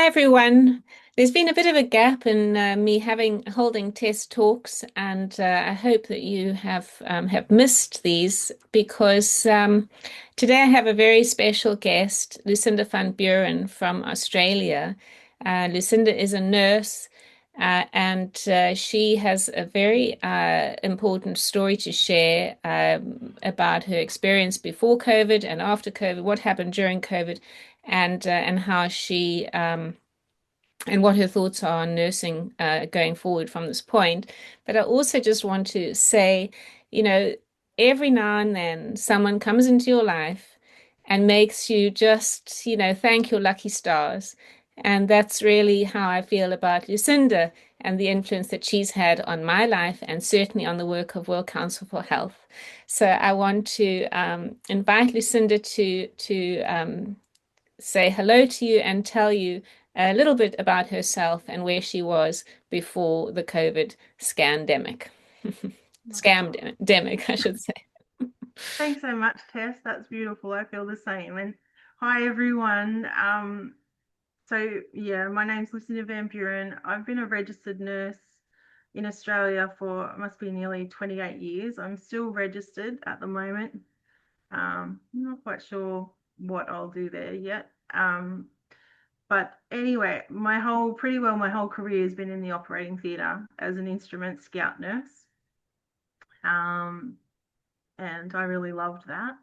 Hi everyone. There's been a bit of a gap in me having holding Tess Talks, and I hope that you have missed these because today I have a very special guest, Lucinda van Buuren from Australia. Lucinda is a nurse, and she has a very important story to share about her experience before COVID and after COVID, what happened during COVID, and how she and what her thoughts are on nursing going forward from this point. But I also just want to say, you know, every now and then someone comes into your life and makes you just, thank your lucky stars. And that's really how I feel about Lucinda and the influence that she's had on my life and certainly on the work of World Council for Health. So I want to invite Lucinda to say hello to you and tell you a little bit about herself and where she was before the COVID scandemic. Scamdemic, I should say. Thanks so much, Tess. That's beautiful. I feel the same. And hi, everyone. My name's Lucinda van Buuren. I've been a registered nurse in Australia for must be nearly 28 years. I'm still registered at the moment. I'm not quite sure what I'll do there yet. But anyway, my whole career has been in the operating theatre as an instrument scout nurse. Um, and I really loved that.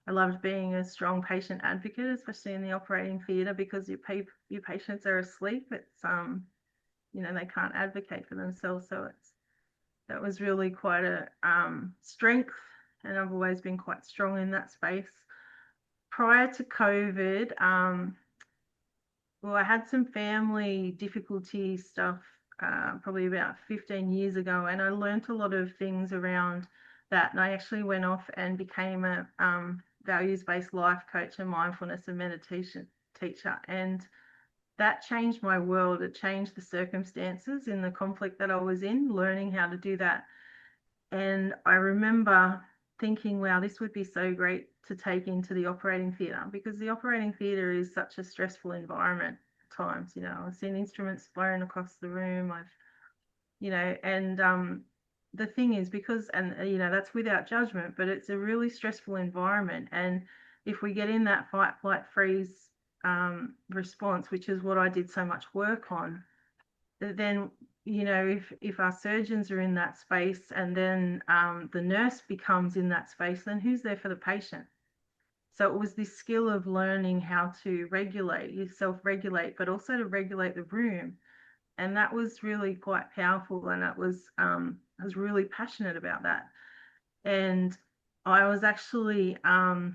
I loved being a strong patient advocate, especially in the operating theatre, because your patients are asleep. They can't advocate for themselves, so that was really quite a strength, and I've always been quite strong in that space. Prior to COVID, I had some family difficulty stuff probably about 15 years ago, and I learned a lot of things around that. And I actually went off and became a values-based life coach and mindfulness and meditation teacher. And that changed my world. It changed the circumstances in the conflict that I was in, learning how to do that. And I remember thinking, wow, this would be so great to take into the operating theatre, because the operating theatre is such a stressful environment at times. I've seen instruments flown across the room. The thing is, that's without judgment, but it's a really stressful environment. And if we get in that fight, flight, freeze response, which is what I did so much work on, then if our surgeons are in that space, and then the nurse becomes in that space, then who's there for the patient? So it was this skill of learning how to self-regulate, but also to regulate the room. And that was really quite powerful. And I was really passionate about that. And I was actually I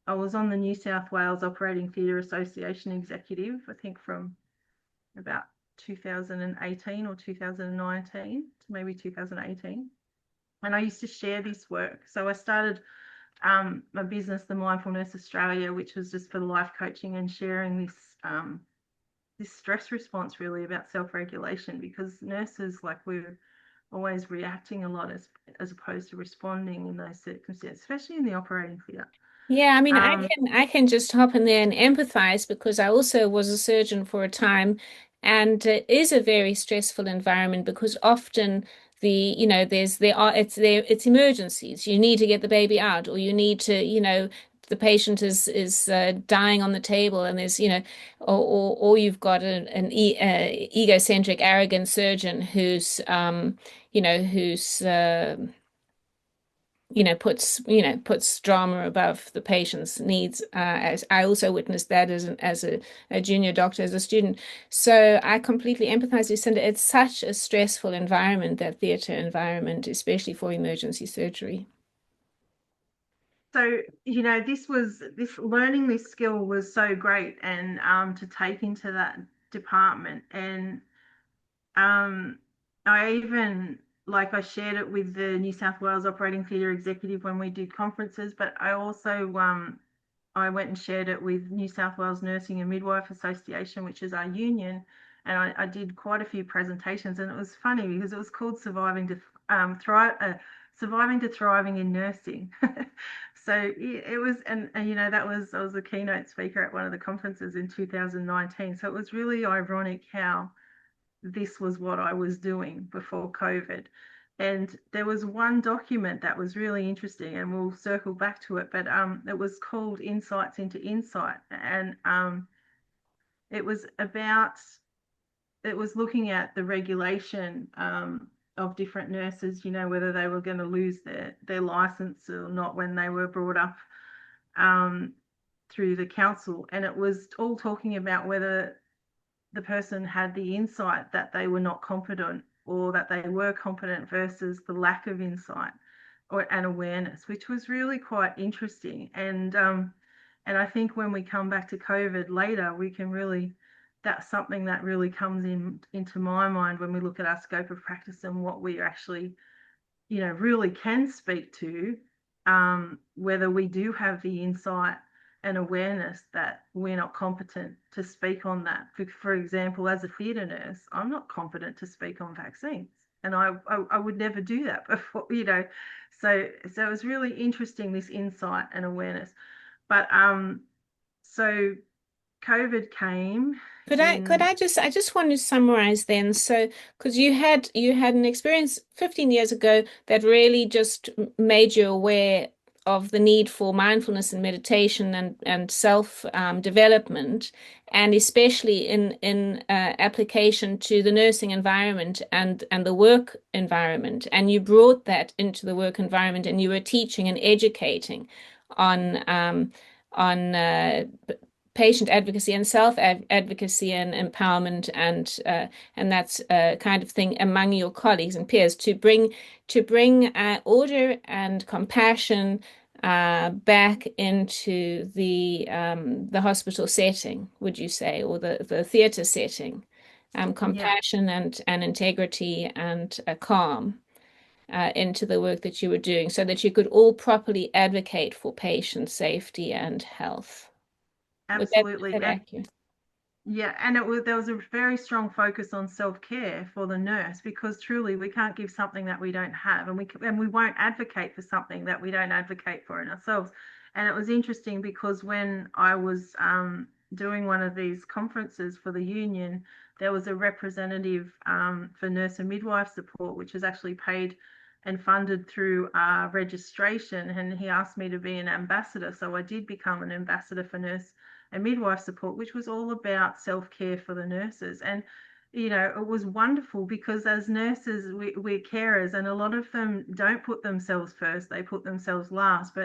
was on the New South Wales Operating Theatre Association executive, I think from about 2018 or 2019 to maybe 2018. And I used to share this work. So I started my business, the Mindfulness Australia, which was just for life coaching and sharing this stress response really about self-regulation, because nurses, like, we're always reacting a lot as opposed to responding in those circumstances, especially in the operating theatre. Yeah, I mean, Um, I can just hop in there and empathize because I also was a surgeon for a time, and it is a very stressful environment because often it's emergencies. You need to get the baby out, or you need to, the patient is dying on the table, and there's, or you've got an egocentric, arrogant surgeon who's puts drama above the patient's needs. As I also witnessed that as a junior doctor, as a student. So I completely empathize, Lucinda. It's such a stressful environment, that theatre environment, especially for emergency surgery. so this learning this skill was so great, and to take into that department. And Um, I even, I shared it with the New South Wales Operating Theatre Executive when we did conferences, but I also I went and shared it with New South Wales Nursing and Midwife Association, which is our union, and I did quite a few presentations. And it was funny because it was called surviving to thriving in nursing. So it was, and you know, I was a keynote speaker at one of the conferences in 2019. So it was really ironic how this was what I was doing before COVID. And there was one document that was really interesting, and we'll circle back to it, but it was called Insights into Insight. And it was about, it was looking at the regulation of different nurses, you know, whether they were going to lose their license or not when they were brought up um, through the council. And it was all talking about whether the person had the insight that they were not competent or that they were competent versus the lack of insight or an awareness, which was really quite interesting. And I think when we come back to COVID later, we can really, that's something that really comes into my mind when we look at our scope of practice and what we actually, you know, really can speak to, whether we do have the insight and awareness that we're not competent to speak on that. For example, as a theatre nurse, I'm not competent to speak on vaccines, and I would never do that before, you know. So it was really interesting, this insight and awareness. But so COVID came Could in. I just want to summarize then. So, because you had an experience 15 years ago that really just made you aware of the need for mindfulness and meditation and self development, and especially in application to the nursing environment and the work environment. And you brought that into the work environment, and you were teaching and educating on patient advocacy and self advocacy and empowerment and that kind of thing among your colleagues and peers to bring order and compassion back into the hospital setting, would you say, or the theatre setting, Yeah, compassion and integrity and calm into the work that you were doing, so that you could all properly advocate for patient safety and health. Would that is absolutely. that accurate? Yeah, and there was a very strong focus on self-care for the nurse, because truly we can't give something that we don't have, and we won't advocate for something that we don't advocate for in ourselves. And it was interesting because when I was doing one of these conferences for the union, there was a representative for nurse and midwife support, which is actually paid and funded through registration, and he asked me to be an ambassador. So I did become an ambassador for nurse and midwife support, which was all about self-care for the nurses. And you know, it was wonderful because as nurses, we're carers, and a lot of them don't put themselves first, they put themselves last.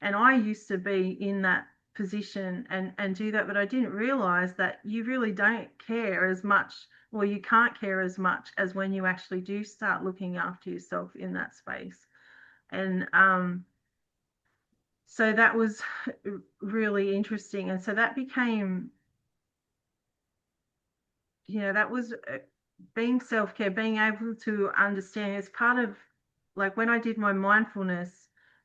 And I used to be in that position and do that, but I didn't realize that you really don't care as much, or you can't care as much as when you actually do start looking after yourself in that space. And so that was really interesting. And so that became, you know, that was being self-care, being able to understand as part of, like when I did my mindfulness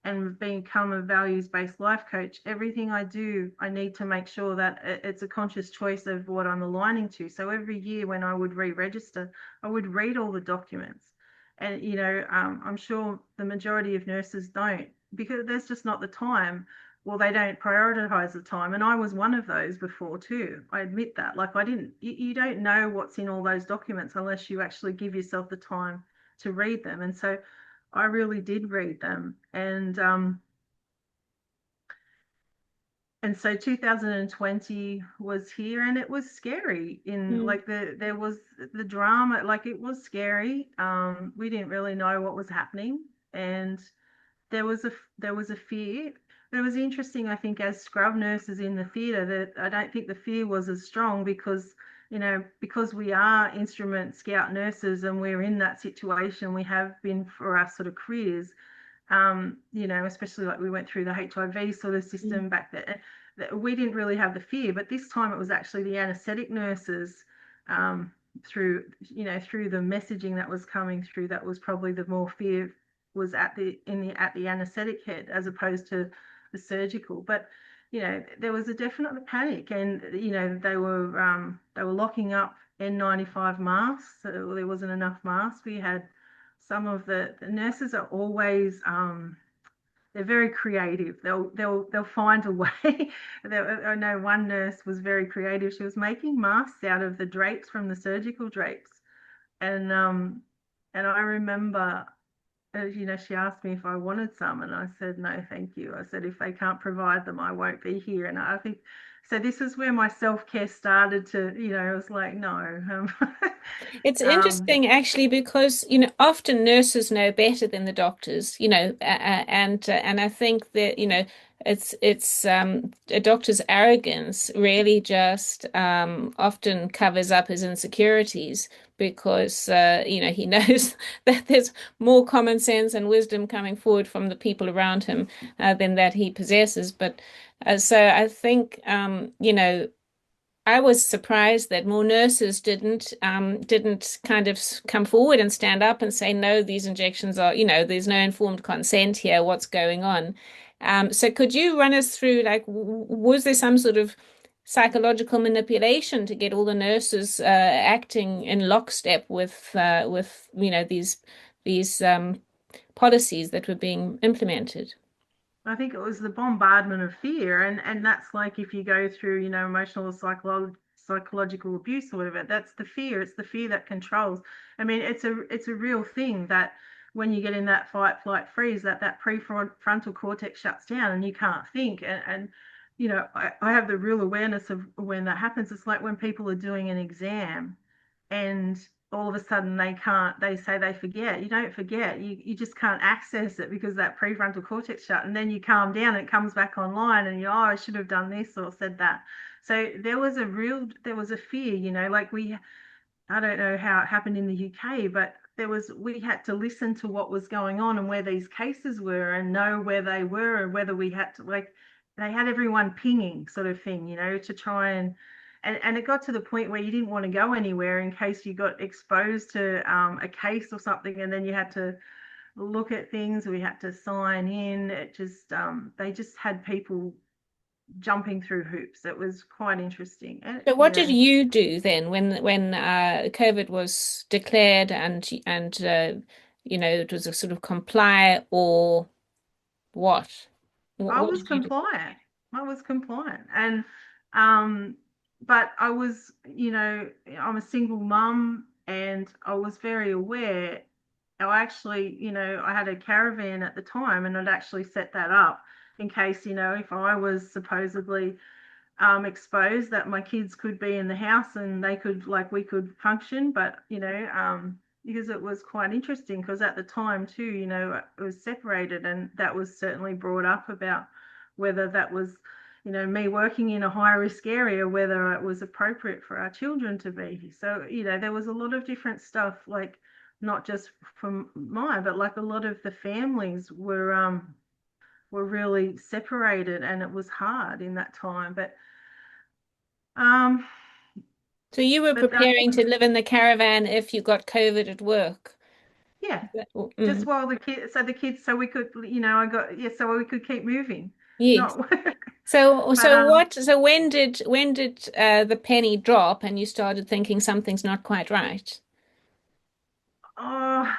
and become a values-based life coach, everything I do, I need to make sure that it's a conscious choice of what I'm aligning to. So every year when I would re-register, I would read all the documents. And, you know, I'm sure the majority of nurses don't, because there's just not the time. Well, they don't prioritize the time. And I was one of those before too. I admit that. Like I didn't, you don't know what's in all those documents unless you actually give yourself the time to read them. And so I really did read them. And so 2020 was here, and it was scary. In Mm. like there was the drama, like it was scary. We didn't really know what was happening, and there was a fear. But it was interesting, I think, as scrub nurses in the theatre, that I don't think the fear was as strong because, you know, because we are instrument scout nurses and we're in that situation, we have been for our sort of careers. You know, especially like we went through the HIV sort of Mm. system back then. We didn't really have the fear, but this time it was actually the anaesthetic nurses, through, you know, through the messaging that was coming through, that was probably the more fear was at the anaesthetic head as opposed to the surgical. But you know, there was a definite panic, and you know, they were locking up N95 masks. So there wasn't enough masks. We had some of the nurses are always they're very creative. They'll find a way. I know one nurse was very creative. She was making masks out of the drapes from the surgical drapes, and I remember, she asked me if I wanted some, and I said no, thank you. I said if they can't provide them, I won't be here. And I think so. This is where my self-care started to, I was like, no. It's Um, interesting actually because often nurses know better than the doctors, and I think that it's a doctor's arrogance really just often covers up his insecurities because he knows that there's more common sense and wisdom coming forward from the people around him than that he possesses. But so I think I was surprised that more nurses didn't kind of come forward and stand up and say, no, these injections are, there's no informed consent here. What's going on? So could you run us through, like, was there some sort of psychological manipulation to get all the nurses acting in lockstep with these policies that were being implemented? I think it was the bombardment of fear, and that's like if you go through, emotional or psychological abuse or whatever. That's the fear. It's the fear that controls. I mean, it's a real thing that when you get in that fight, flight, freeze, that prefrontal cortex shuts down and you can't think. And I have the real awareness of when that happens. It's like when people are doing an exam and all of a sudden they say they forget. You don't forget, you just can't access it because that prefrontal cortex shut, and then you calm down and it comes back online and you, oh, I should have done this or said that. So there was a fear, like I don't know how it happened in the UK, but we had to listen to what was going on and where these cases were and know where they were and whether we had to, like, they had everyone pinging sort of thing, to try and it got to the point where you didn't want to go anywhere in case you got exposed to a case or something, and then you had to look at things. We had to sign in. It just they just had people jumping through hoops. It was quite interesting. And So what did you do then when COVID was declared and it was a sort of comply or what? I What was did you do? compliant. I was compliant. And um but I'm a single mum and I was very aware. I actually, I had a caravan at the time and I'd actually set that up in case, if I was supposedly exposed, that my kids could be in the house and they could, like, we could function. But because it was quite interesting, because at the time too, it was separated, and that was certainly brought up about whether that was, me working in a high risk area, whether it was appropriate for our children to be. So there was a lot of different stuff, like not just from mine, but like a lot of the families were really separated, and it was hard in that time. Um, So you were but that, preparing to live in the caravan if you got COVID at work. yeah, just Mm, while so we could, I got, yeah, so we could keep moving, yes. not So but so when did the penny drop and you started thinking something's not quite right? oh,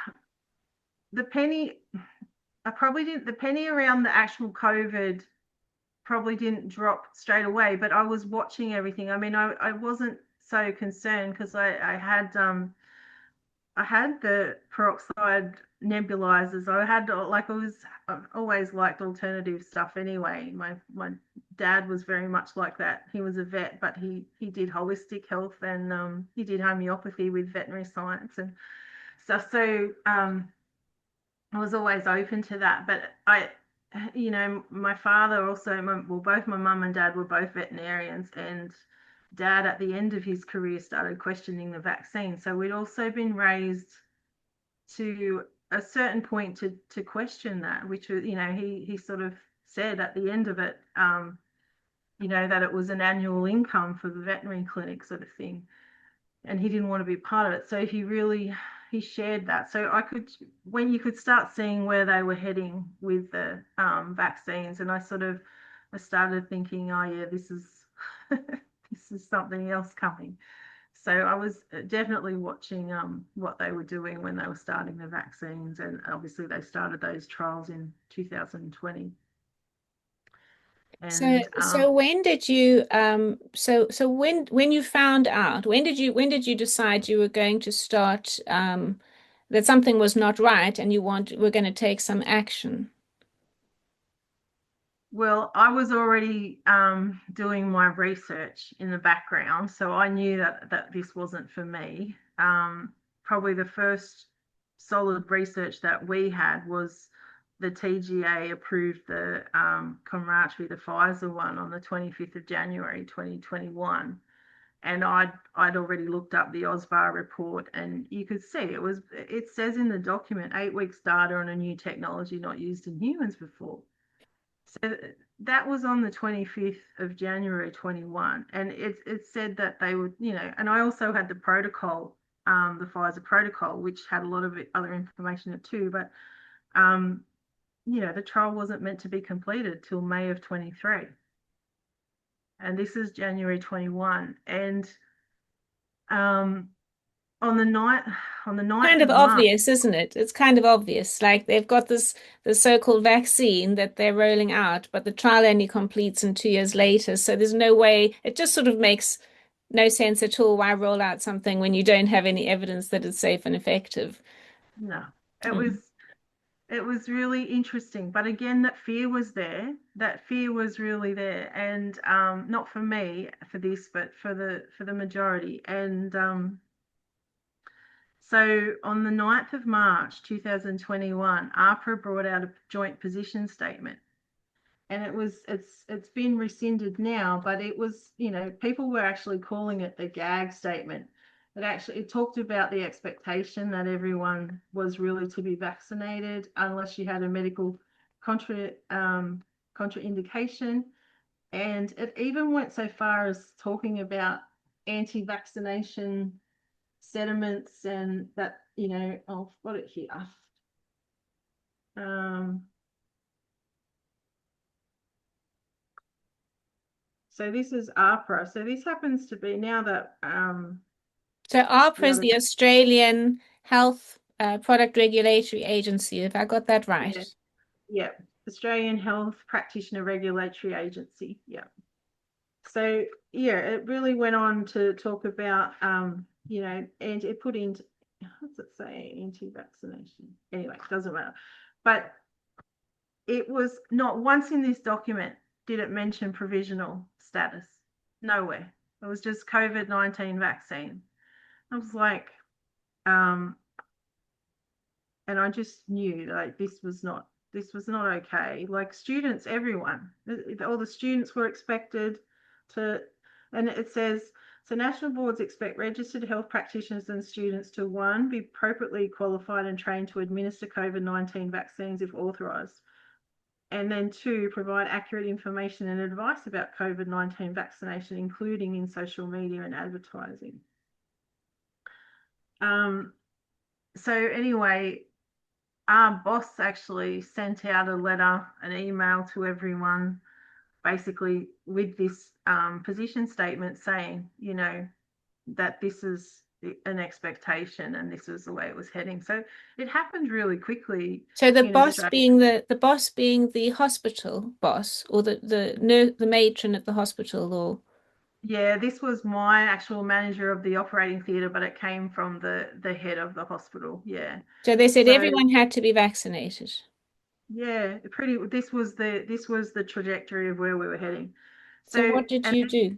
the penny, I probably didn't, the penny around the actual COVID probably didn't drop straight away, but I was watching everything. I mean, I wasn't so concerned because I had the peroxide nebulizers. I've always liked alternative stuff anyway. My dad was very much like that. He was a vet, but he did holistic health, and he did homeopathy with veterinary science and stuff. So I was always open to that. But my father also, well, both my mum and dad were both veterinarians, and dad at the end of his career started questioning the vaccine. So we'd also been raised to a certain point to question that, which was, he sort of said at the end of it, that it was an annual income for the veterinary clinic sort of thing, and he didn't want to be part of it. So he shared that. So when you could start seeing where they were heading with the vaccines, and I started thinking, oh yeah, this is this is something else coming. So I was definitely watching what they were doing when they were starting the vaccines, and obviously they started those trials in 2020. So, And so when did you so when you found out, when did you decide you were going to start that something was not right and were going to take some action? Well, I was already doing my research in the background, so I knew that this wasn't for me. Probably the first solid research that we had was the TGA approved the Comirnaty, the Pfizer one, on the 25th of January 2021. And I'd already looked up the OSVAR report, and you could see it says in the document 8 weeks data on a new technology not used in humans before. So that was on the 25th of January 21. And it said that they would, and I also had the protocol, the Pfizer protocol, which had a lot of other information in it too. But, the trial wasn't meant to be completed till May of 23. And this is January 21. And on the night, on the Kind 9th of of March, obvious, isn't it? It's kind of obvious. Like they've got this the so-called vaccine that they're rolling out, but the trial only completes in 2 years later. So there's no way, it just sort of makes no sense at all. Why roll out something when you don't have any evidence that it's safe and effective? no, it was Mm. it was really interesting. But again, that fear was there. That fear was really there, and not for me for this, but for the majority. And so on the 9th of March 2021, APRA brought out a joint position statement. And it's been rescinded now, but it was, people were actually calling it the gag statement. It talked about the expectation that everyone was really to be vaccinated unless you had a medical contraindication. And it even went so far as talking about anti-vaccination sentiments, and that, I've got it here. Um, so this is APRA. So this happens to be now that So the AHPRA is other, the Australian Health Product Regulatory Agency, if I got that right. yeah, yeah, Australian Health Practitioner Regulatory Agency. Yeah. So yeah, it really went on to talk about, and it put in, what's it say, anti-vaccination. Anyway, it doesn't matter. But it was not once in this document did it mention provisional status. Nowhere. It was just COVID-19 vaccine. I was like, um, and I just knew like this was not okay. Like students, everyone, all the students were expected to, and it says, so national boards expect registered health practitioners and students to, one, be appropriately qualified and trained to administer COVID-19 vaccines if authorised, and then two, provide accurate information and advice about COVID-19 vaccination, including in social media and advertising. Um, so anyway, our boss actually sent out a letter, an email to everyone, basically with this position statement saying, that this is an expectation and this is the way it was heading. So it happened really quickly So the in boss Australia. being the boss being the hospital boss, or the matron at the hospital, or Yeah, this was my actual manager of the operating theatre, but it came from the head of the hospital. Yeah. so they said So everyone had to be vaccinated. yeah, this was the trajectory of where we were heading. So So, what did and you do?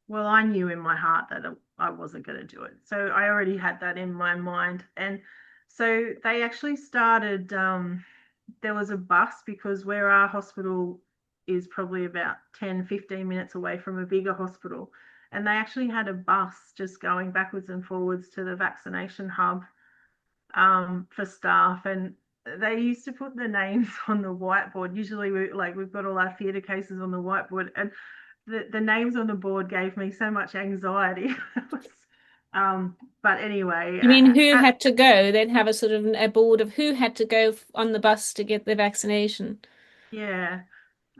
well, I knew in my heart that I wasn't going to do it. So I already had that in my mind. And so they actually started, there was a bus, because where our hospital is probably about 10-15 minutes away from a bigger hospital. And they actually had a bus just going backwards and forwards to the vaccination hub, for staff. And they used to put the names on the whiteboard. Usually we've got all our theatre cases on the whiteboard, and the names on the board gave me so much anxiety. But anyway, You mean who had to go? They'd have a sort of a board of who had to go on the bus to get the vaccination. yeah,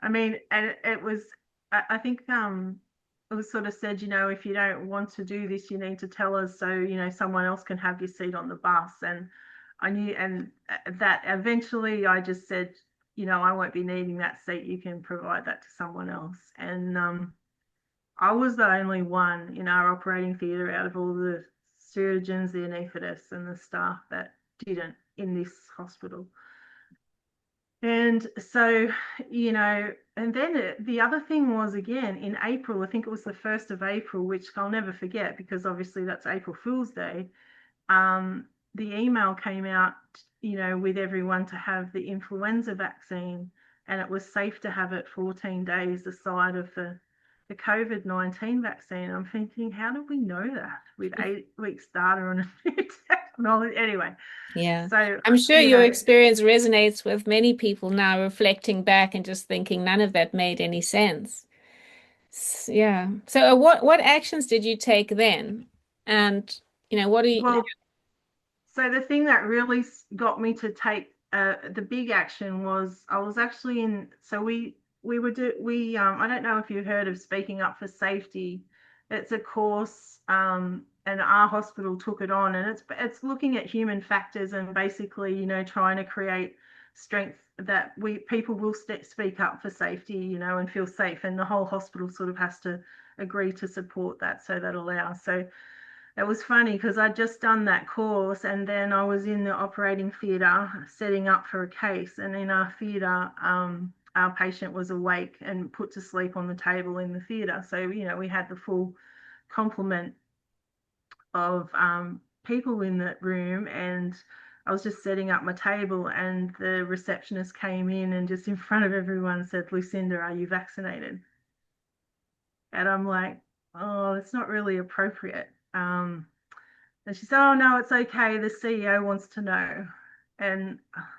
I mean, and it was, I think, it was sort of said, if you don't want to do this, you need to tell us so, someone else can have your seat on the bus. And I knew, and that eventually I just said, I won't be needing that seat. You can provide that to someone else. And I was the only one in our operating theatre out of all the surgeons, the anaesthetists, and the staff that didn't in this hospital. And so, and then the other thing was, again, in April, I think it was the 1st of April, which I'll never forget because obviously that's April Fool's Day. The email came out, with everyone to have the influenza vaccine, and it was safe to have it 14 days aside of the COVID-19 vaccine. I'm thinking, how do we know that with 8 weeks data on technology? Anyway, Yeah. so, I'm sure your experience resonates with many people now reflecting back and just thinking none of that made any sense. Yeah. So what actions did you take then? And what do you well, so the thing that really got me to take the big action was I was actually in. So we I don't know if you heard of Speaking Up for Safety. It's a course, and our hospital took it on, and it's looking at human factors and basically trying to create strength that people will speak up for safety, and feel safe, and the whole hospital sort of has to agree to support that, so that allows. So it was funny because I'd just done that course, and then I was in the operating theatre setting up for a case. And in our theatre, our patient was awake and put to sleep on the table in the theatre. So, we had the full complement of people in that room. And I was just setting up my table, and the receptionist came in and just in front of everyone said, "Lucinda, are you vaccinated?" And I'm like, "Oh, it's not really appropriate." And she said, "Oh no, it's okay. The CEO wants to know." And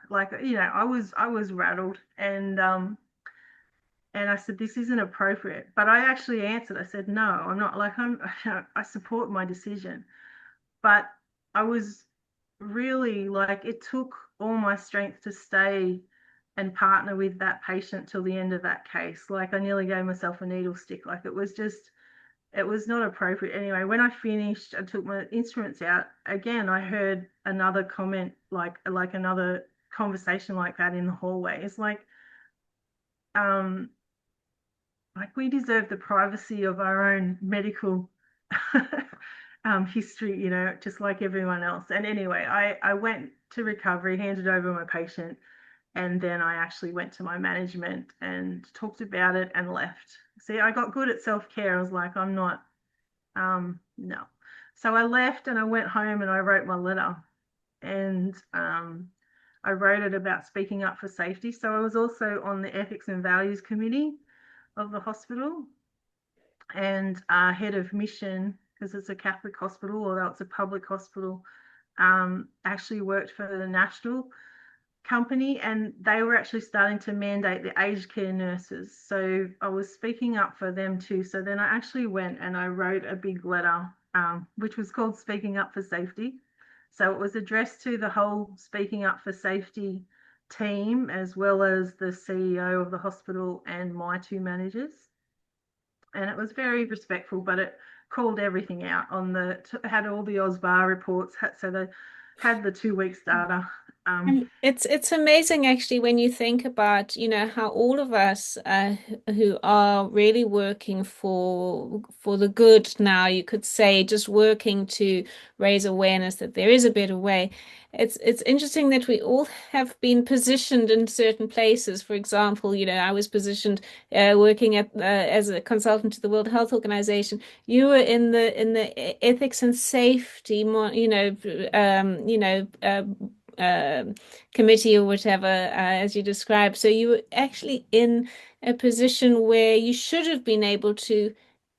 like, I was rattled, and I said, "This isn't appropriate." But I actually answered. I said, "No, I'm not. Like, I support my decision." But I was really like, it took all my strength to stay and partner with that patient till the end of that case. Like, I nearly gave myself a needle stick. Like, it was not appropriate. Anyway, when I finished, I took my instruments out. Again, I heard another comment, like another conversation like that in the hallway. It's um, like we deserve the privacy of our own medical history, just like everyone else. And anyway, I went to recovery, handed over my patient, and then I actually went to my management and talked about it and left. See, I got good at self-care. I was like, I'm not. No. So I left and I went home and I wrote my letter, and I wrote it about speaking up for safety. So I was also on the Ethics and Values Committee of the hospital, and head of mission, because it's a Catholic hospital, although it's a public hospital, actually worked for the national company, and they were actually starting to mandate the aged care nurses. So I was speaking up for them too. So then I actually went and I wrote a big letter, which was called Speaking Up for Safety. So it was addressed to the whole Speaking Up for Safety team, as well as the CEO of the hospital and my two managers. And it was very respectful, but it called everything out had all the OSBAR reports, so they had the 2 weeks data. And it's amazing actually when you think about, how all of us who are really working for the good now, you could say, just working to raise awareness that there is a better way. It's interesting that we all have been positioned in certain places. For example, I was positioned working as a consultant to the World Health Organization. You were in the ethics and safety, more, uh, committee or whatever, as you described. So you were actually in a position where you should have been able to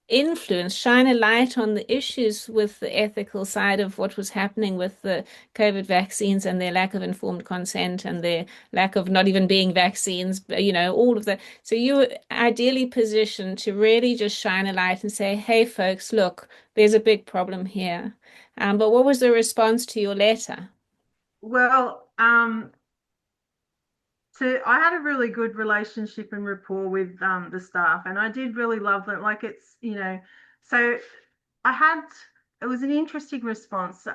influence, shine a light on the issues with the ethical side of what was happening with the COVID vaccines and their lack of informed consent and their lack of not even being vaccines, all of that. So you were ideally positioned to really just shine a light and say, hey, folks, look, there's a big problem here. But what was the response to your letter? Well, I had a really good relationship and rapport with the staff, and I did really love them. Like it's, so I had, it was an interesting response.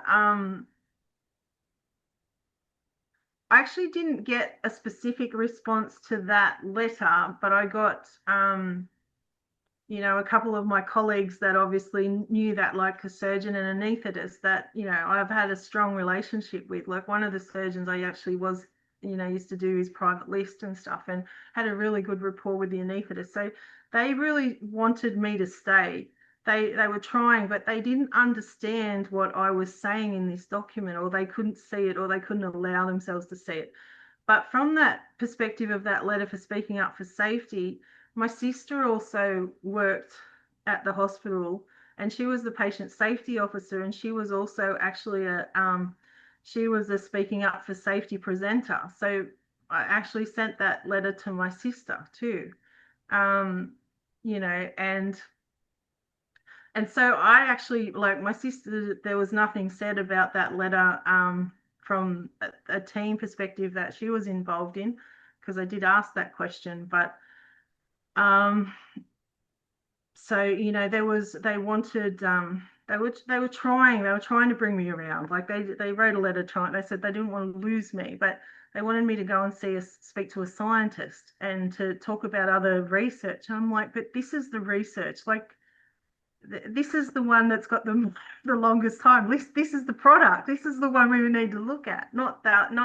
I actually didn't get a specific response to that letter, but I got a couple of my colleagues that obviously knew that, like a surgeon and anaesthetist that, I've had a strong relationship with. Like one of the surgeons I actually was, used to do his private list and stuff and had a really good rapport with the anaesthetist. So they really wanted me to stay. They were trying, but they didn't understand what I was saying in this document, or they couldn't see it, or they couldn't allow themselves to see it. But from that perspective of that letter for speaking up for safety, my sister also worked at the hospital, and she was the patient safety officer, and she was also actually she was a speaking up for safety presenter. So I actually sent that letter to my sister too. Um, you know, and so I actually, like my sister, there was nothing said about that letter from a team perspective that she was involved in, because I did ask that question. But um, so there was, they wanted, they were trying to bring me around. Like they wrote a letter trying, they said they didn't want to lose me, but they wanted me to go and speak to a scientist and to talk about other research. I'm like, but this is the research. Like this is the one that's got the longest time. This is the product. This is the one we need to look at, not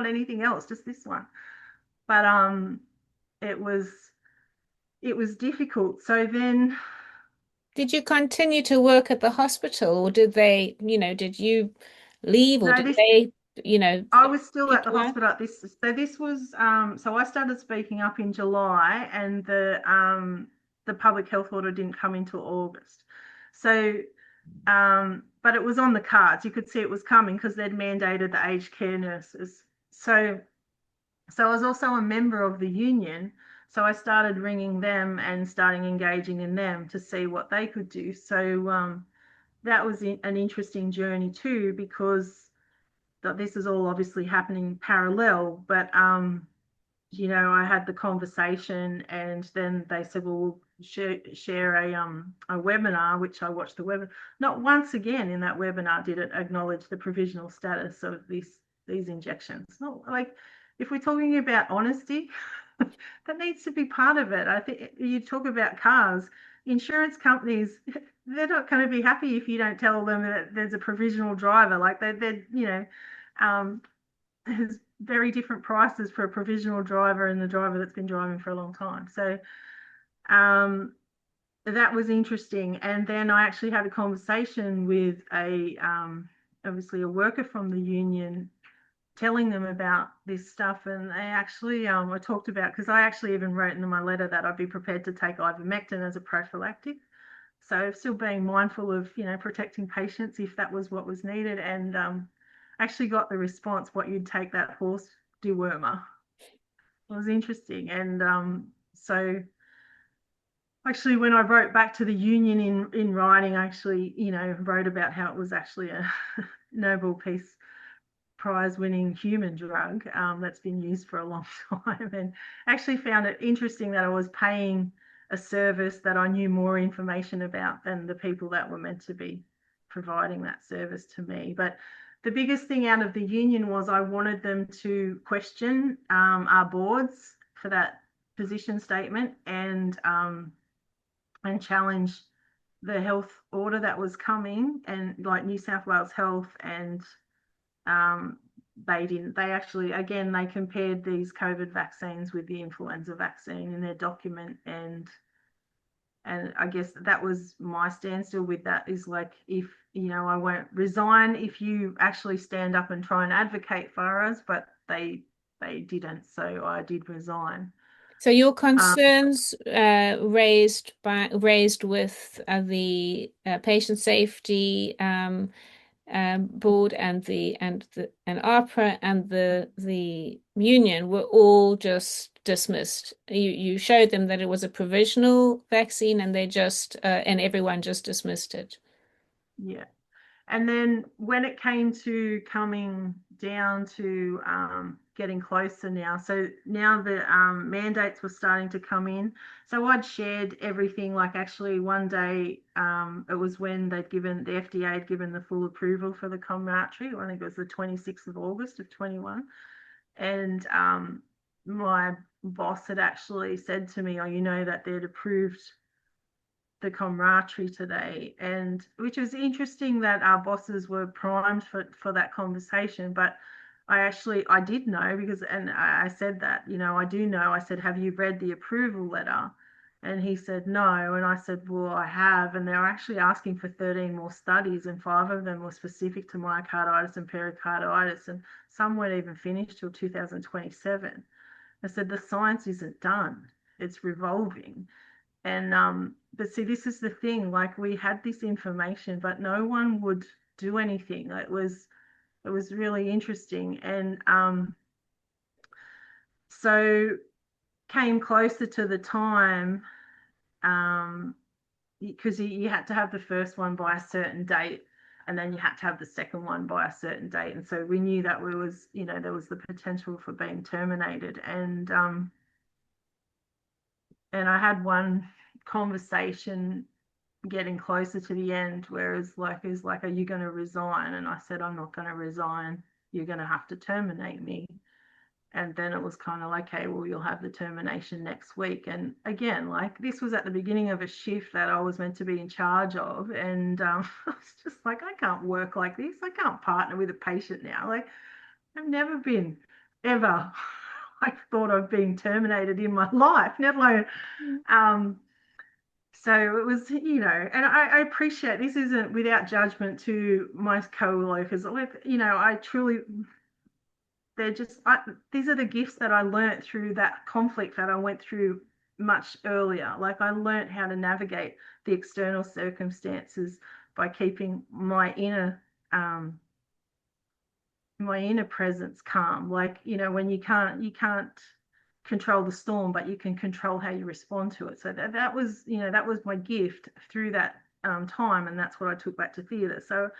anything else, just this one. But it was it was difficult. So then, Did you continue to work at the hospital, or did they, did you leave, or no, did this they, I was still at kick the you out? hospital at this was so I started speaking up in July, and the public health order didn't come into August. So but it was on the cards. You could see it was coming because they'd mandated the aged care nurses. So I was also a member of the union. So I started ringing them and starting engaging in them to see what they could do. So that was an interesting journey too, because this is all obviously happening parallel. But I had the conversation, and then they said, well, we'll share a webinar, which I watched the webinar. Not once again in that webinar did it acknowledge the provisional status of these injections. Not like, if we're talking about honesty, that needs to be part of it. I think you talk about cars, insurance companies, they're not going to be happy if you don't tell them that there's a provisional driver. Like there's very different prices for a provisional driver and the driver that's been driving for a long time. So that was interesting. And then I actually had a conversation with obviously a worker from the union, telling them about this stuff. And they actually, I talked about, because I actually even wrote in my letter that I'd be prepared to take ivermectin as a prophylactic. So still being mindful of, protecting patients if that was what was needed. And actually got the response, what you'd take that horse dewormer. It was interesting. And so actually, when I wrote back to the union in writing, I actually, wrote about how it was actually a Nobel Peace Prize winning human drug that's been used for a long time, and actually found it interesting that I was paying a service that I knew more information about than the people that were meant to be providing that service to me. But the biggest thing out of the union was I wanted them to question our boards for that position statement, and challenge the health order that was coming, and like New South Wales Health. And they didn't. They actually, again, they compared these COVID vaccines with the influenza vaccine in their document. And I guess that was my standstill with that, is like, if I won't resign if you actually stand up and try and advocate for us. But they didn't, so I did resign. So your um, concerns raised with the patient safety board and APRA and the union were all just dismissed. You showed them that it was a provisional vaccine, and they just and everyone just dismissed it. yeah. And then when it came to coming down to getting closer now. So now the mandates were starting to come in. So I'd shared everything. Like actually one day, it was when the FDA had given the full approval for the Comirnaty. I think it was the 26th of August of 21. And my boss had actually said to me, oh, you know that they'd approved the camaraderie today, and which was interesting that our bosses were primed for that conversation. But I did know, because, and I said that, I do know. I said, have you read the approval letter? And he said no. And I said, well, I have. And they were actually asking for 13 more studies, and 5 of them were specific to myocarditis and pericarditis, and some weren't even finished till 2027. I said, the science isn't done, it's revolving. And but see, this is the thing, like we had this information, but no one would do anything. It was really interesting. And so came closer to the time, because you had to have the first one by a certain date, and then you had to have the second one by a certain date. And so we knew that there was the potential for being terminated. And I had one conversation getting closer to the end, where it's like, are you going to resign? And I said, I'm not going to resign. You're going to have to terminate me. And then it was kind of like, okay, well, you'll have the termination next week. And again, like this was at the beginning of a shift that I was meant to be in charge of. And I was just like, I can't work like this. I can't partner with a patient now. Like I've never been ever like thought of being terminated in my life, never alone. So it was, and I appreciate, this isn't without judgment to my co-workers. I truly, these are the gifts that I learnt through that conflict that I went through much earlier. Like I learnt how to navigate the external circumstances by keeping my inner presence calm. Like, when you can't control the storm, but you can control how you respond to it. So that was my gift through that time, and that's what I took back to theatre. So,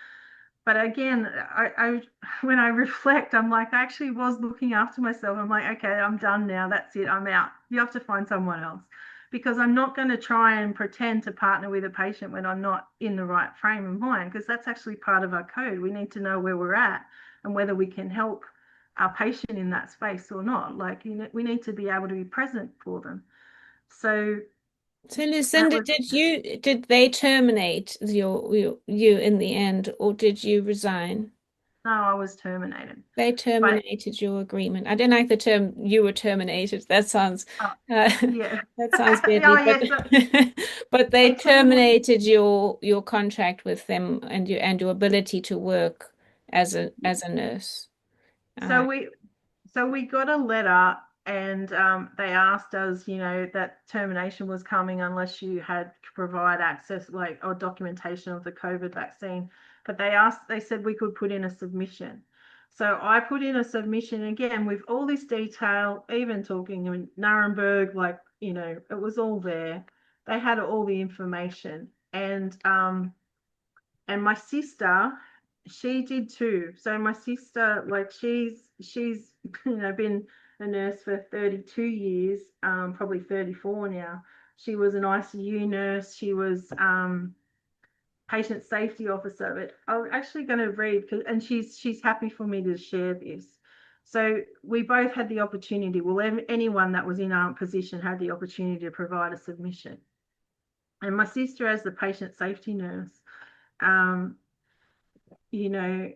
but again, I when I reflect, I'm like, I actually was looking after myself. I'm like, okay, I'm done now. That's it. I'm out. You have to find someone else, because I'm not going to try and pretend to partner with a patient when I'm not in the right frame of mind, because that's actually part of our code. We need to know where we're at and whether we can help our patient in that space or not. Like, we need to be able to be present for them. So So that Lucinda, was did they terminate you in the end, or did you resign? no, I was terminated. They But terminated your agreement. I don't like the term "you were terminated." That sounds uh, uh, yeah. that sounds Oh deadly, but yes, but they it's sort of terminated your contract with them and your ability to work as a nurse. so Uh, we got a letter, and they asked us, that termination was coming unless you had to provide access, like, or documentation of the COVID vaccine. But they said we could put in a submission. So I put in a submission again with all this detail, even talking in Nuremberg, like, it was all there. They had all the information. And my sister, she did too. So my sister, like, she's been a nurse for 32 years, probably 34 now. She was an ICU nurse. She was patient safety officer. But I'm actually going to read, and she's happy for me to share this. So we both had the opportunity. Well, anyone that was in our position had the opportunity to provide a submission. And my sister, as the patient safety nurse, um, you know,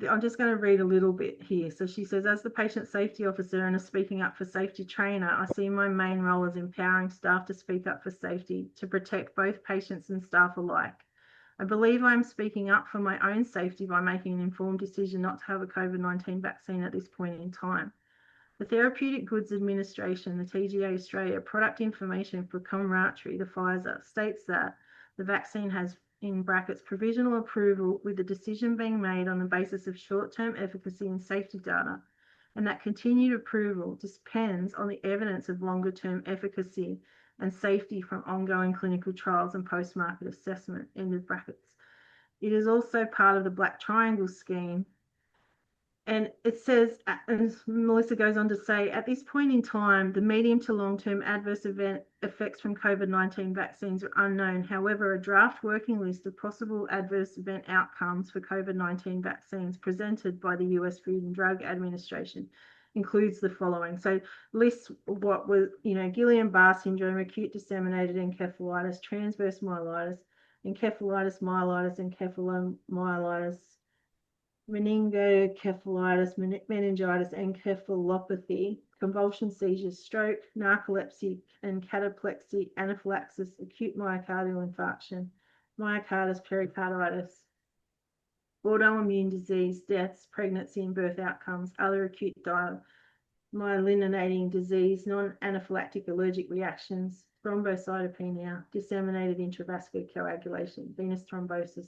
I'm just going to read a little bit here. So she says, as the patient safety officer and a speaking up for safety trainer, I see my main role as empowering staff to speak up for safety, to protect both patients and staff alike. I believe I am speaking up for my own safety by making an informed decision not to have a COVID-19 vaccine at this point in time. The Therapeutic Goods Administration, the TGA Australia, product information for Comirnaty, the Pfizer, states that the vaccine has, in brackets, provisional approval, with the decision being made on the basis of short-term efficacy and safety data, and that continued approval depends on the evidence of longer-term efficacy and safety from ongoing clinical trials and post-market assessment, end of brackets. It is also part of the Black Triangle scheme, And it says, and Melissa goes on to say, at this point in time, the medium to long-term adverse event effects from COVID-19 vaccines are unknown. However, a draft working list of possible adverse event outcomes for COVID-19 vaccines presented by the US Food and Drug Administration includes the following. So lists what was, Guillain-Barré syndrome, acute disseminated encephalitis, transverse myelitis, encephalitis, myelitis, encephalomyelitis, meningoencephalitis, meningitis, encephalopathy, convulsion seizures, stroke, narcolepsy, and cataplexy, anaphylaxis, acute myocardial infarction, myocarditis, pericarditis, autoimmune disease, deaths, pregnancy and birth outcomes, other acute myelinating disease, non-anaphylactic allergic reactions, thrombocytopenia, disseminated intravascular coagulation, venous thrombosis,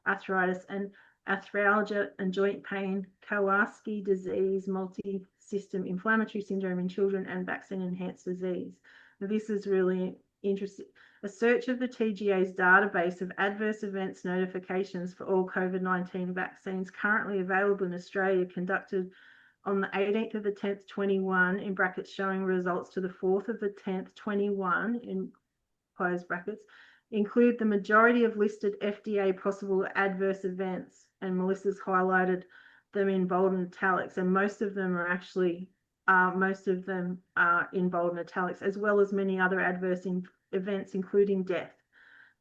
arthritis and arthralgia and joint pain, Kawasaki disease, multi-system inflammatory syndrome in children, and vaccine-enhanced disease. Now, this is really interesting. A search of the TGA's database of adverse events notifications for all COVID-19 vaccines currently available in Australia, conducted on the 18th of the 10th, 21, in brackets, showing results to the 4th of the 10th, 21, in close brackets, include the majority of listed FDA possible adverse events, and Melissa's highlighted them in bold and italics, and most of them are in bold and italics, as well as many other adverse events, including death.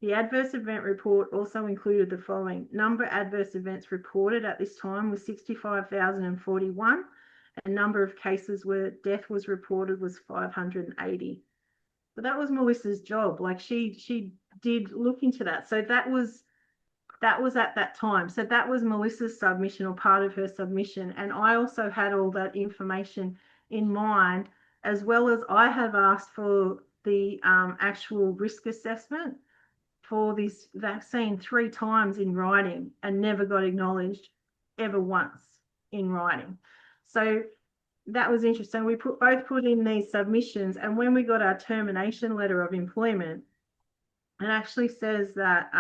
The adverse event report also included the following. Number of adverse events reported at this time was 65,041, and number of cases where death was reported was 580. But that was Melissa's job. Like she did look into that. So that was at that time. So that was Melissa's submission, or part of her submission. And I also had all that information in mind, as well as I have asked for the actual risk assessment for this vaccine 3 times in writing and never got acknowledged ever once in writing. So that was interesting. We both put in these submissions, and when we got our termination letter of employment, it actually says that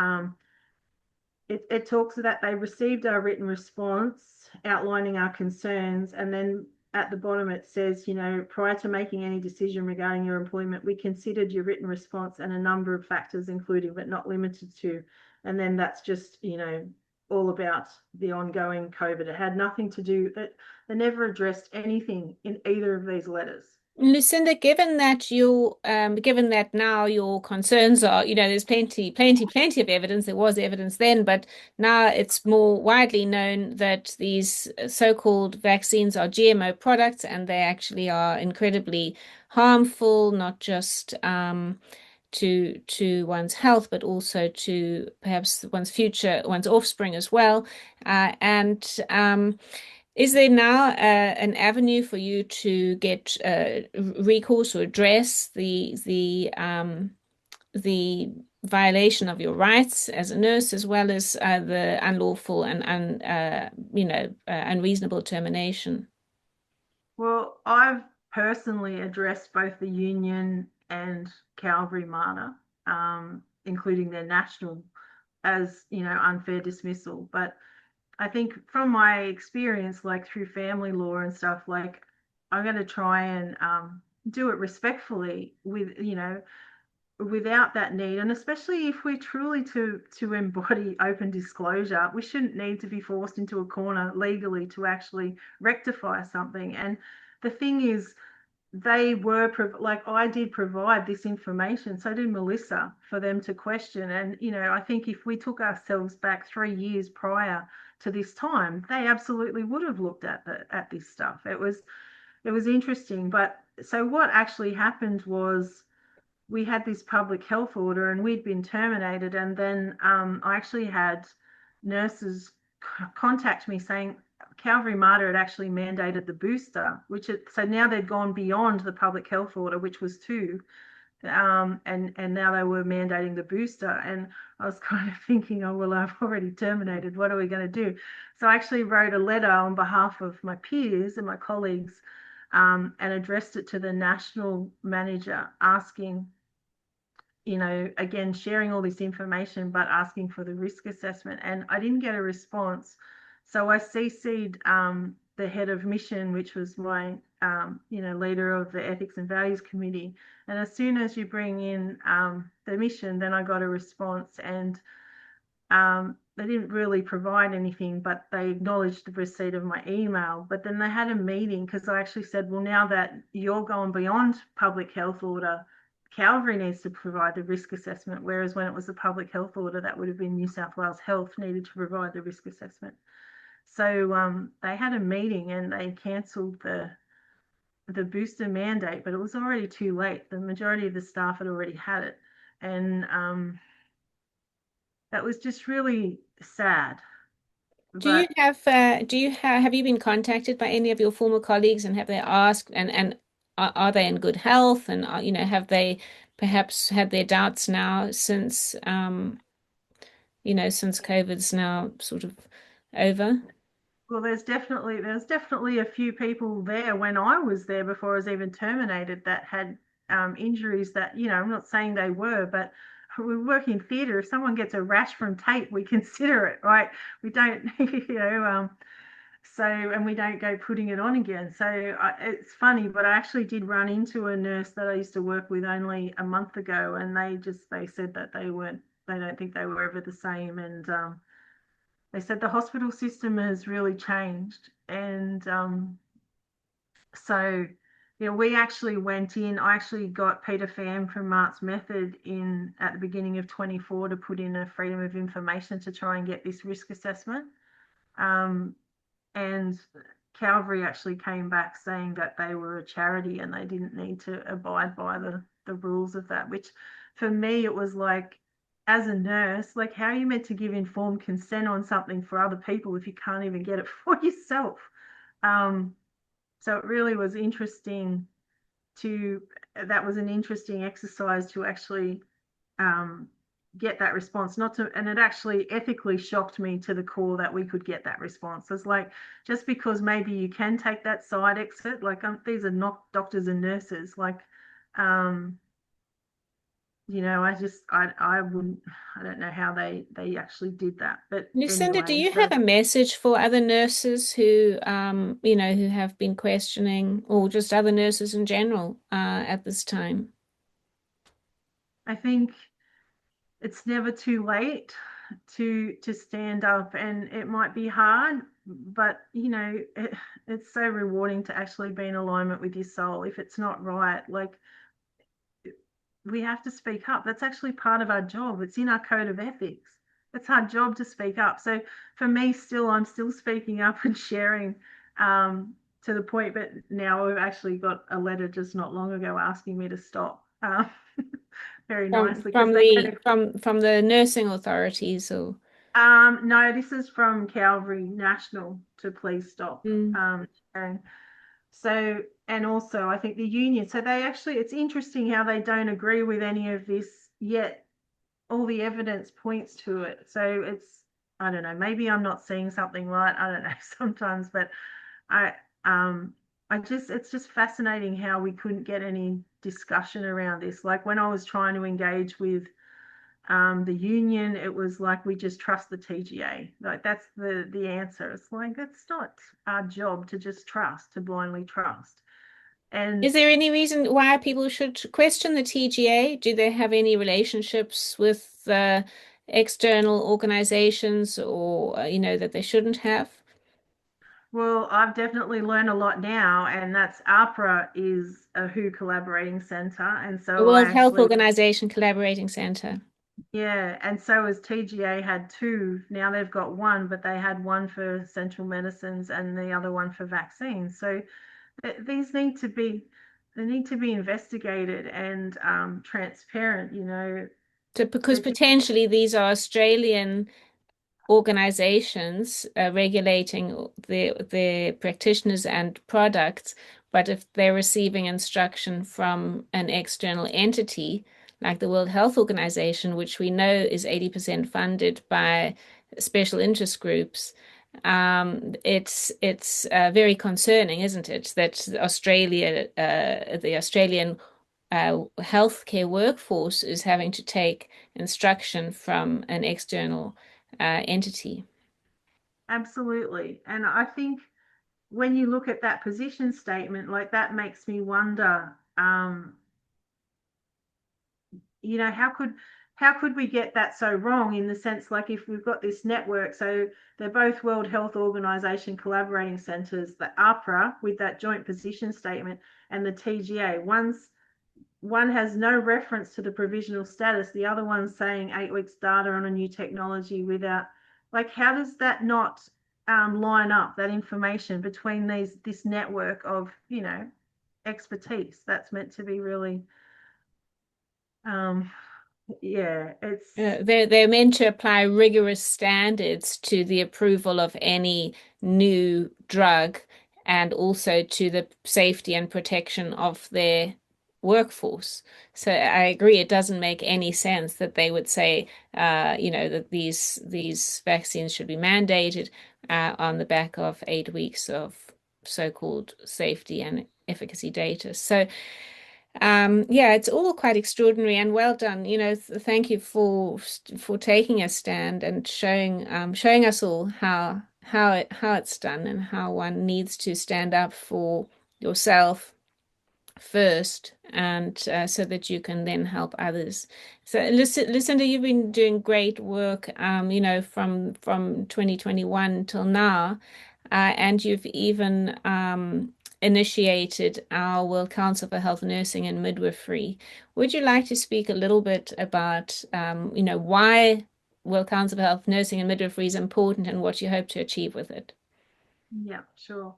it talks that they received our written response outlining our concerns, and then at the bottom it says, prior to making any decision regarding your employment, we considered your written response and a number of factors, including but not limited to, and then that's just, all about the ongoing COVID. It had nothing to do, they never addressed anything in either of these letters. Lucinda, given that now your concerns are, there's plenty of evidence. There was evidence then, but now it's more widely known that these so-called vaccines are GMO products, and they actually are incredibly harmful, not just to one's health, but also to perhaps one's offspring as well. Is there now an avenue for you to get recourse or address the violation of your rights as a nurse, as well as the unlawful and unreasonable termination? Well, I've personally addressed both the union and Calvary Mater, including their national, as unfair dismissal. But I think from my experience, like through family law and stuff, like I'm going to try and do it respectfully without that need. And especially if we're truly to embody open disclosure, we shouldn't need to be forced into a corner legally to actually rectify something. And the thing is, they were like, I did provide this information, so did Melissa, for them to question. And I think if we took ourselves back 3 years prior to this time, they absolutely would have looked at this stuff. It was interesting. But so what actually happened was, we had this public health order and we'd been terminated, and then I actually had nurses contact me saying Calvary Mater had actually mandated the booster, so now they'd gone beyond the public health order, which was 2, and now they were mandating the booster. And I was kind of thinking, oh, well, I've already terminated. What are we going to do? So I actually wrote a letter on behalf of my peers and my colleagues, and addressed it to the national manager, asking, again, sharing all this information, but asking for the risk assessment. And I didn't get a response. So I CC'd the head of mission, which was my leader of the ethics and values committee. And as soon as you bring in the mission, then I got a response, and they didn't really provide anything, but they acknowledged the receipt of my email. But then they had a meeting because I actually said, well, now that you're going beyond public health order, Calvary needs to provide the risk assessment, whereas when it was the public health order, that would have been New South Wales Health needed to provide the risk assessment. So they had a meeting and they cancelled the booster mandate, but it was already too late. The majority of the staff had already had it, and that was just really sad. But have you been contacted by any of your former colleagues, and have they asked, and are they in good health, and have they perhaps had their doubts now since since COVID's now sort of over? well, there's definitely a few people there when I was there before I was even terminated that had injuries that, I'm not saying they were, but we work in theatre. If someone gets a rash from tape, we consider it, right? We don't, and we don't go putting it on again. So it's funny, but I actually did run into a nurse that I used to work with only a month ago, and they said that they don't think they were ever the same. And they said the hospital system has really changed. And so, we actually went in. I actually got Peter Pham from Mark's Method in at the beginning of 24 to put in a freedom of information to try and get this risk assessment. And Calvary actually came back saying that they were a charity and they didn't need to abide by the rules of that, which for me, it was like, as a nurse, like, how are you meant to give informed consent on something for other people if you can't even get it for yourself? So it really was interesting that was an interesting exercise to actually get that response. And it actually ethically shocked me to the core that we could get that response. It's like, just because maybe you can take that side exit, like, these are not doctors and nurses, like, I wouldn't, I don't know how they actually did that. But Lucinda, do anyway, you so have a message for other nurses who have been questioning, or just other nurses in general, at this time? I think it's never too late to stand up, and it might be hard, but it's so rewarding to actually be in alignment with your soul. If it's not right, like, we have to speak up. That's actually part of our job. It's in our code of ethics. It's our job to speak up. So for me, I'm still speaking up and sharing, to the point. But now we've actually got a letter just not long ago asking me to stop. Very From nicely, because from they the had from the nursing authorities, or no, this is from Calvary National to please stop. mm. And so, and also I think the union, so they actually, it's interesting how they don't agree with any of this, yet all the evidence points to it. So I don't know, maybe I'm not seeing something right. I don't know sometimes, but I, um, it's just fascinating how we couldn't get any discussion around this. Like, when I was trying to engage with the union, it was like, we just trust the TGA. Like, that's the answer. It's like, that's not our job to just trust, to blindly trust. And Is there any reason why people should question the TGA? Do they have any relationships with external organizations, or that they shouldn't have? well, I've definitely learned a lot now, and that's APRA is a WHO collaborating center. And The so I World Health actually, Organization Collaborating Center. yeah, and so as TGA had two, now they've got one, but they had one for central medicines and the other one for vaccines. So these need to be investigated and transparent. So, because They should, potentially these are Australian organizations regulating their practitioners and products, but if they're receiving instruction from an external entity like the World Health Organization, which we know is 80% funded by special interest groups, it's very concerning, isn't it, that the Australian healthcare workforce is having to take instruction from an external entity. absolutely. And I think when you look at that position statement, like that makes me wonder, how could we get that so wrong, in the sense, like, if we've got this network, so they're both World Health Organization collaborating centers, the APRA with that joint position statement and the TGA. One has no reference to the provisional status, the other one's saying 8 weeks data on a new technology without, like, how does that not line up, that information between this network of expertise that's meant to be really um yeah, it's They're meant to apply rigorous standards to the approval of any new drug and also to the safety and protection of their workforce. So I agree, it doesn't make any sense that they would say, that these vaccines should be mandated on the back of 8 weeks of so-called safety and efficacy data. So yeah, it's all quite extraordinary and well done. Thank you for taking a stand and showing us all how it's done and how one needs to stand up for yourself first, and so that you can then help others. So, Lucinda, you've been doing great work, from 2021 till now, and you've even initiated our World Council for Health Nursing and Midwifery. Would you like to speak a little bit about, why World Council for Health Nursing and Midwifery is important and what you hope to achieve with it? Yeah, sure.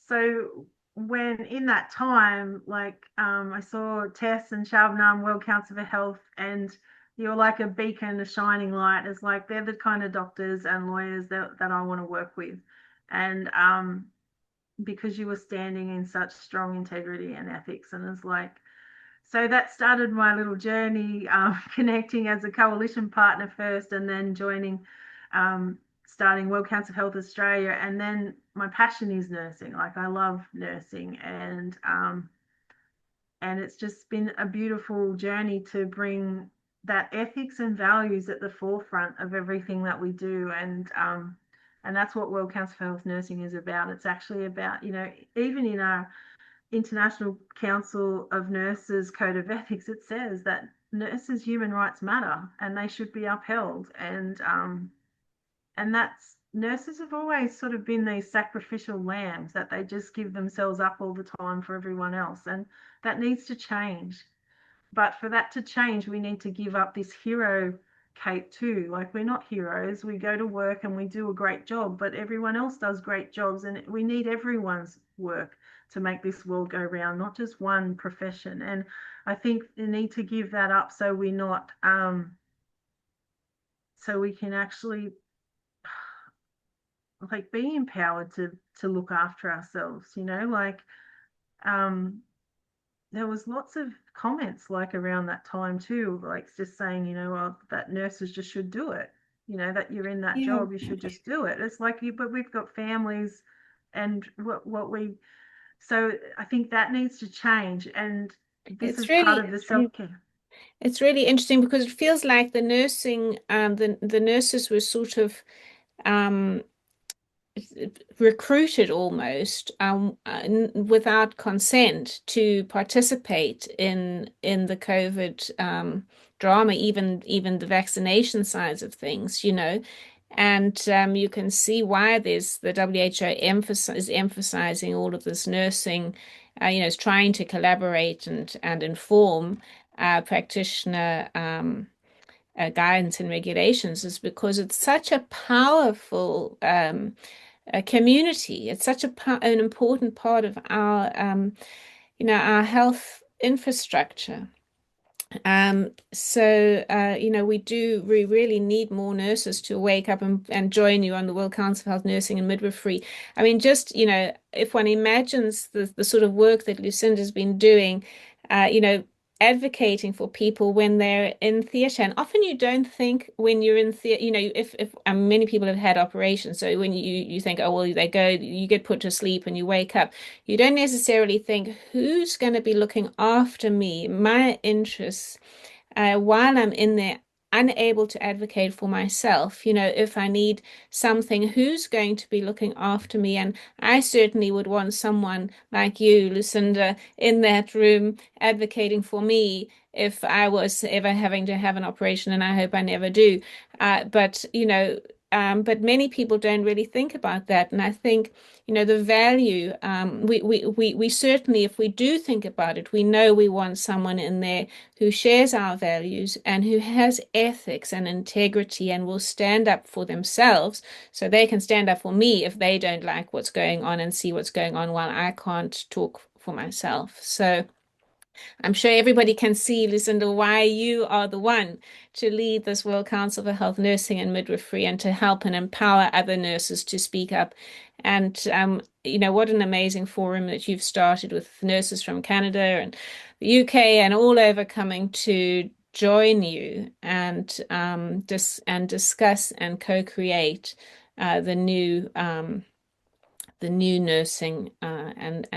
So when in that time, like, I saw Tess and Shabnam, World Council for Health, and you're like a beacon, a shining light. It's like they're the kind of doctors and lawyers that I want to work with. And because you were standing in such strong integrity and ethics, and it's like, so that started my little journey, connecting as a coalition partner first, and then joining, starting World Council of Health Australia. And then my passion is nursing. Like, I love nursing, and it's just been a beautiful journey to bring that ethics and values at the forefront of everything that we do. And that's what World Council for Health Nursing is about. It's actually about, even in our International Council of Nurses Code of Ethics, it says that nurses' human rights matter and they should be upheld. And that's, nurses have always sort of been these sacrificial lambs that they just give themselves up all the time for everyone else, and that needs to change. But for that to change, we need to give up this hero cape too. Like, we're not heroes. We go to work and we do a great job, but everyone else does great jobs, and we need everyone's work to make this world go round, not just one profession. And I think we need to give that up, so we're not, so we can actually, like, be empowered to look after ourselves. Like, um, there was lots of comments, like, around that time too, like, just saying, well, that nurses just should do it, that you're in that Yeah. job, you should just do it. It's like, but we've got families, and what we, so I think that needs to change, and this It's is part really of the self-care. it's really interesting because it feels like the nursing the nurses were sort of um recruited almost without consent to participate in the COVID drama, even the vaccination sides of things, and you can see why there's the WHO is emphasizing all of this nursing, is trying to collaborate and inform practitioner guidance and regulations, is because it's such a powerful community. It's such an important part of our health infrastructure. We really need more nurses to wake up and join you on the World Council of Health Nursing and Midwifery. I mean, just, if one imagines the sort of work that Lucinda's been doing, advocating for people when they're in theatre. And often you don't think when you're in theatre, if many people have had operations. So when you think, oh, well, you get put to sleep and you wake up, you don't necessarily think who's going to be looking after me, my interests, while I'm in there unable to advocate for myself. If I need something, who's going to be looking after me? And I certainly would want someone like you, Lucinda, in that room advocating for me if I was ever having to have an operation, and I hope I never do. But many people don't really think about that. And I think, the value, we certainly, if we do think about it, we know we want someone in there who shares our values and who has ethics and integrity and will stand up for themselves so they can stand up for me if they don't like what's going on and see what's going on while I can't talk for myself. So I'm sure everybody can see, Lucinda, why you are the one to lead this World Council for Health Nursing and Midwifery and to help and empower other nurses to speak up. And, what an amazing forum that you've started with nurses from Canada and the UK and all over coming to join you and discuss and co-create the new nursing and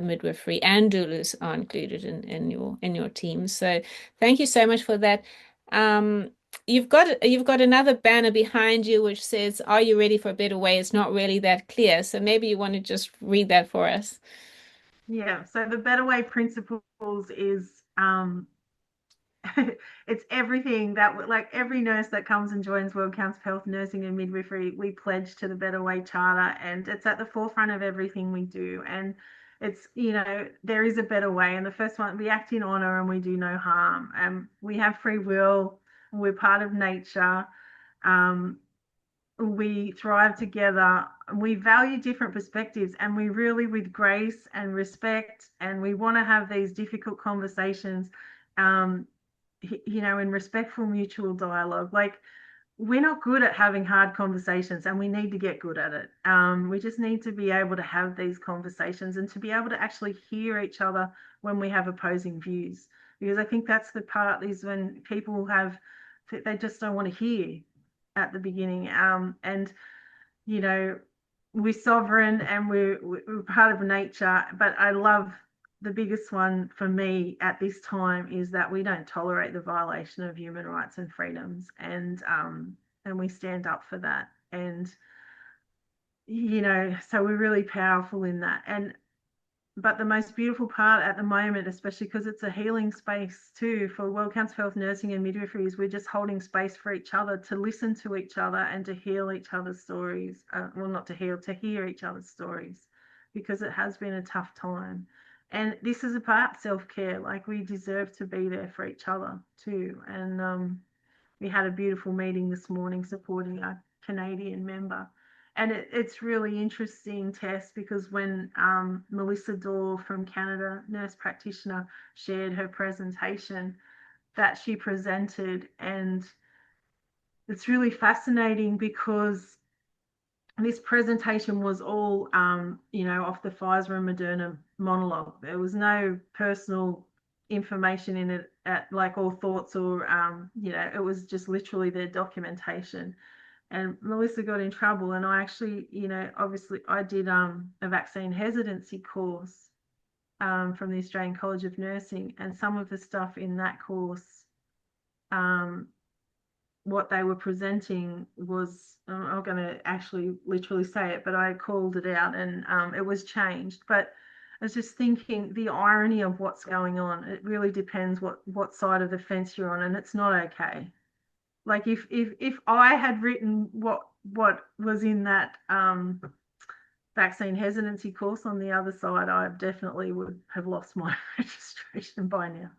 midwifery and doulas are included in your team. So thank you so much for that. You've got another banner behind you which says, "Are you ready for a better way?" It's not really that clear, so maybe you want to just read that for us. Yeah, so the Better Way principles is it's everything that, like, every nurse that comes and joins World Council of Health Nursing and Midwifery, we pledge to the Better Way Charter, and it's at the forefront of everything we do. And it's, there is a better way. And the first one, we act in honor and we do no harm. And we have free will. We're part of nature. Um, we thrive together. We value different perspectives, and we really, with grace and respect, and we want to have these difficult conversations. Um, in respectful mutual dialogue. Like, we're not good at having hard conversations, and we need to get good at it. We just need to be able to have these conversations and to be able to actually hear each other when we have opposing views. Because I think that's the part, is when people they just don't want to hear at the beginning. And you know, we're sovereign and we're part of nature. But I love, the biggest one for me at this time is that we don't tolerate the violation of human rights and freedoms, and we stand up for that. And so we're really powerful in that. And but the most beautiful part at the moment, especially because it's a healing space too for World Council for Health Nursing and Midwifery, is we're just holding space for each other to listen to each other and to heal each other's stories. Well, not to heal, to hear each other's stories, because it has been a tough time. And this is about self-care. Like, we deserve to be there for each other too. And we had a beautiful meeting this morning supporting a Canadian member. And it's really interesting, Tess, because when Melissa Dorr from Canada, nurse practitioner, shared her presentation that she presented, and it's really fascinating because this presentation was all, off the Pfizer and Moderna monologue. There was no personal information in it, or thoughts, or, it was just literally their documentation. And Melissa got in trouble. And I actually, obviously I did a vaccine hesitancy course from the Australian College of Nursing. And some of the stuff in that course, what they were presenting was, I'm going to actually literally say it, but I called it out, and it was changed. But I was just thinking the irony of what's going on. It really depends what side of the fence you're on, and it's not okay. Like, if I had written what was in that vaccine hesitancy course on the other side, I definitely would have lost my registration by now.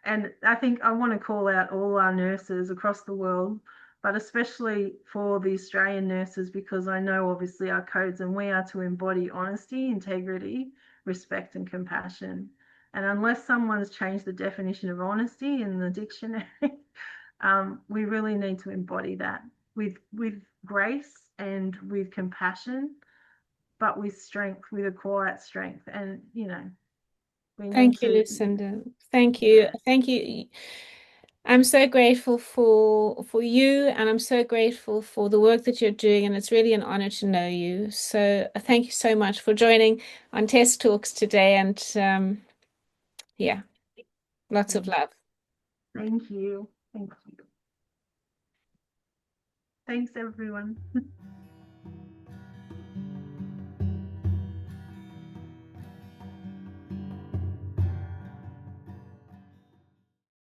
And I think I want to call out all our nurses across the world, but especially for the Australian nurses, because I know obviously our codes, and we are to embody honesty, integrity, respect, and compassion. And unless someone's changed the definition of honesty in the dictionary, we really need to embody that with grace and with compassion, but with strength, with a quiet strength. And we need Thank you, to, Lucinda. Thank you. yeah, Thank you. I'm so grateful for you, and I'm so grateful for the work that you're doing, and it's really an honor to know you. So thank you so much for joining on Tess Talks today, and yeah, lots of love. thank you. Thank you. Thanks, everyone.